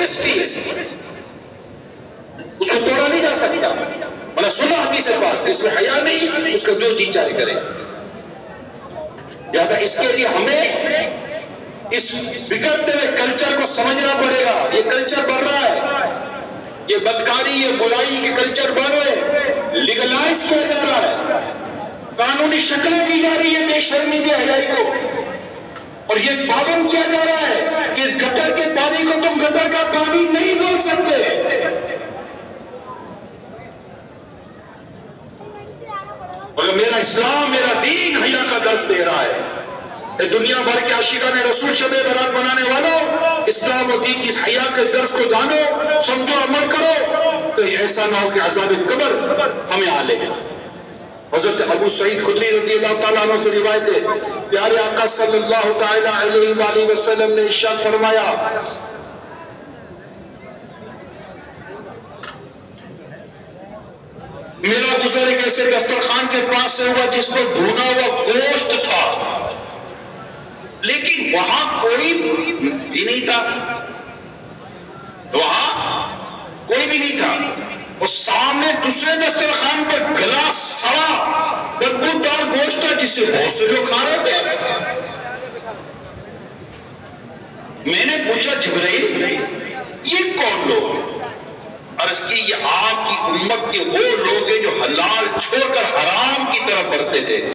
مڈسٹی ہے، اس کو توڑا نہیں جا سکتا۔ میں نے سنا حدیث پاک، اس میں حیا نہیں، اس کا جو جی چاہے کرے۔ لہذا اس کے لیے ہمیں اس بگڑتے ہوئے کلچر کو سمجھنا پڑے گا۔ یہ کلچر بڑھ رہا ہے، یہ بدکاری، یہ برائی کے کلچر بڑھ رہے ہیں، لیگلائز کیا جا رہا ہے، قانونی شکلیں دی جا رہی ہے بے شرمی بے حیائی کو، اور یہ پابند کیا جا رہا ہے کہ گٹر کے پانی کو تم گٹر کا پانی نہیں بول سکتے۔ مگر میرا اسلام، میرا دین حیا کا درس دے رہا ہے۔ دنیا بھر کے عاشقان رسول شب برات منانے والوں، اسلام و دین کی اس حیا کے درس کو جانو، سمجھو، عمل کرو، تو ایسا نہ ہو کہ عذاب قبر ہمیں آ لے۔ حضرت ابو سعید خدری رضی اللہ تعالیٰ عنہ سے روایت ہے، پیارے آقا صلی اللہ تعالیٰ علیہ وآلہ وسلم نے ارشاد فرمایا، میرا گزر ایک ایسے دسترخوان کے پاس سے ہوا جس پر بھونا ہوا گوشت تھا، لیکن وہاں کوئی بھی نہیں تھا، وہاں کوئی بھی نہیں تھا، اور سامنے دوسرے دسترخوان پر گلا سڑا بدبودار گوشت تھا جسے بہت سے لوگ کھا رہے تھے۔ میں نے پوچھا جبرائیل یہ کون لوگ؟ عرض کی یہ آپ کی امت کے وہ لوگ ہیں جو حلال چھوڑ کر حرام کی طرف بڑھتے تھے۔